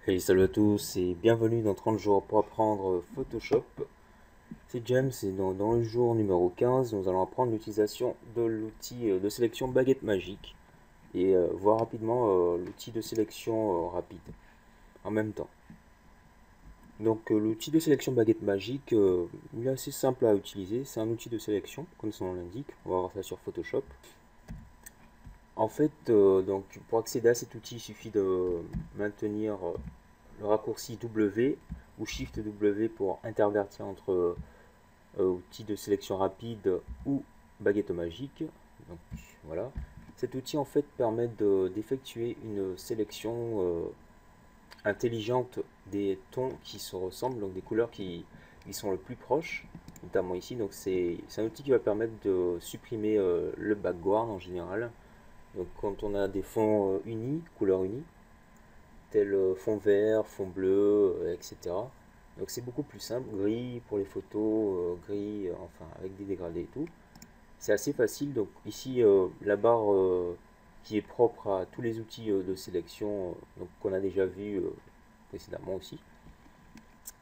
Hey, salut à tous et bienvenue dans 30 jours pour apprendre Photoshop. C'est James et dans le jour numéro 15, nous allons apprendre l'utilisation de l'outil de sélection baguette magique et voir rapidement l'outil de sélection rapide en même temps. Donc l'outil de sélection baguette magique, il est assez simple à utiliser. C'est un outil de sélection, comme son nom l'indique. On va voir ça sur Photoshop. En fait, donc pour accéder à cet outil, il suffit de maintenir le raccourci W ou Shift W pour intervertir entre outils de sélection rapide ou baguette magique. Donc voilà. Cet outil en fait permet d'effectuer une sélection intelligente des tons qui se ressemblent, donc des couleurs qui sont le plus proches, notamment ici. Donc c'est un outil qui va permettre de supprimer le background en général. Donc quand on a des fonds unis, couleurs unies, tel fond vert, fond bleu, etc. Donc c'est beaucoup plus simple, gris pour les photos, gris, enfin avec des dégradés et tout. C'est assez facile, donc ici la barre qui est propre à tous les outils de sélection donc qu'on a déjà vu précédemment aussi.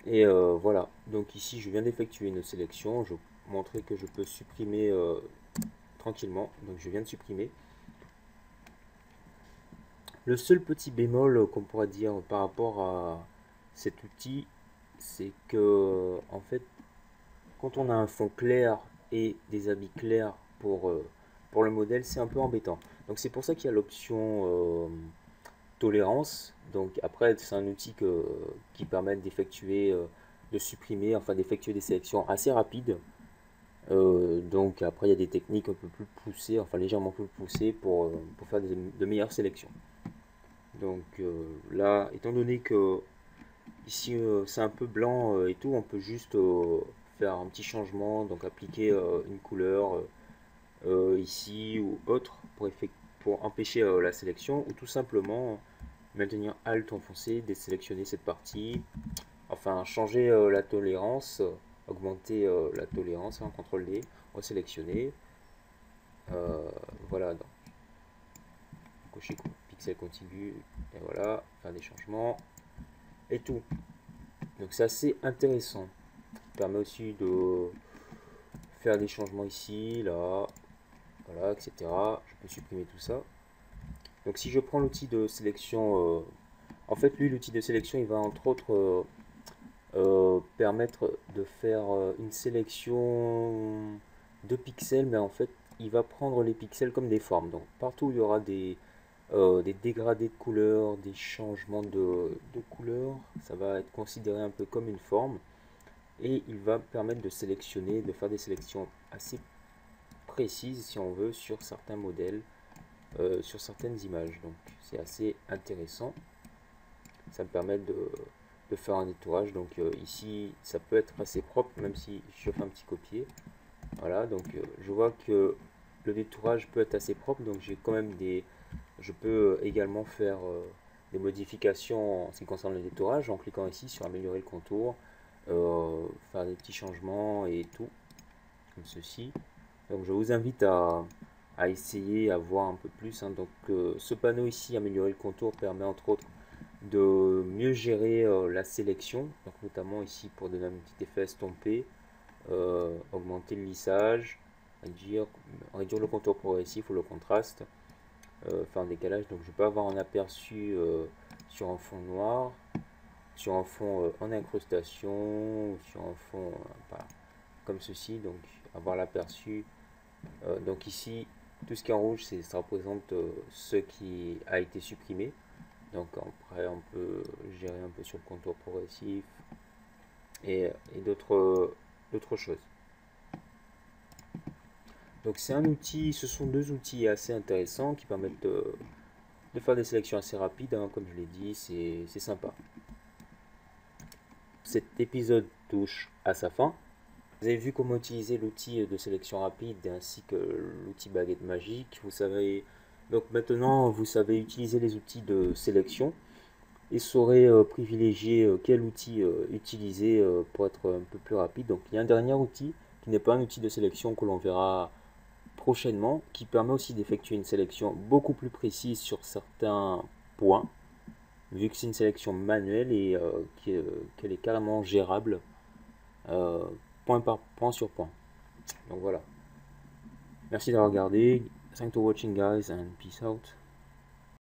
Et voilà, donc ici je viens d'effectuer une sélection, je vais vous montrer que je peux supprimer tranquillement, donc je viens de supprimer. Le seul petit bémol qu'on pourrait dire par rapport à cet outil, c'est que en fait, quand on a un fond clair et des habits clairs pour le modèle, c'est un peu embêtant. Donc c'est pour ça qu'il y a l'option tolérance. Donc après, c'est un outil qui permet d'effectuer, de supprimer, enfin d'effectuer des sélections assez rapides. Donc après, il y a des techniques un peu plus poussées, enfin légèrement plus poussées pour faire de meilleures sélections. Donc là, étant donné que ici c'est un peu blanc et tout, on peut juste faire un petit changement, donc appliquer une couleur ici ou autre pour empêcher la sélection, ou tout simplement maintenir Alt enfoncé, désélectionner cette partie, enfin changer la tolérance, augmenter la tolérance, hein, CTRL D, resélectionner. Voilà, donc cocher pixel contigu, et voilà, faire des changements et tout. Donc c'est assez intéressant. Ça permet aussi de faire des changements ici, là, voilà, etc. Je peux supprimer tout ça. Donc si je prends l'outil de sélection, en fait lui l'outil de sélection il va entre autres permettre de faire une sélection de pixels, mais en fait il va prendre les pixels comme des formes. Donc partout où il y aura des dégradés de couleurs, des changements de couleurs, ça va être considéré un peu comme une forme. Et il va permettre de sélectionner, de faire des sélections assez précises si on veut sur certains modèles, sur certaines images. Donc c'est assez intéressant. Ça me permet de faire un détourage. Donc ici ça peut être assez propre même si je fais un petit copier. Voilà, donc je vois que le détourage peut être assez propre. Donc j'ai quand même je peux également faire des modifications en ce qui concerne le détourage en cliquant ici sur améliorer le contour. Faire des petits changements et tout, comme ceci. Donc je vous invite à essayer, à voir un peu plus. Hein. Donc ce panneau ici, améliorer le contour, permet entre autres de mieux gérer la sélection. Donc notamment ici pour donner un petit effet estompé, augmenter le lissage, réduire le contour progressif ou le contraste, faire un décalage. Donc je peux avoir un aperçu sur un fond noir, sur un fond en incrustation, ou sur un fond comme ceci, donc avoir l'aperçu. Donc ici, tout ce qui est en rouge, ça représente ce qui a été supprimé. Donc après, on peut gérer un peu sur le contour progressif et d'autres choses. Donc c'est un outil, ce sont deux outils assez intéressants qui permettent de faire des sélections assez rapides, hein, comme je l'ai dit, c'est sympa. Cet épisode touche à sa fin. Vous avez vu comment utiliser l'outil de sélection rapide ainsi que l'outil baguette magique. Vous savez, donc maintenant vous savez utiliser les outils de sélection et saurez privilégier quel outil utiliser pour être un peu plus rapide. Donc il y a un dernier outil qui n'est pas un outil de sélection que l'on verra prochainement, qui permet aussi d'effectuer une sélection beaucoup plus précise sur certains points. vu que c'est une sélection manuelle et qu'elle est carrément gérable, euh, point par point sur point. Donc voilà. Merci d'avoir regardé. Thanks for watching guys and peace out.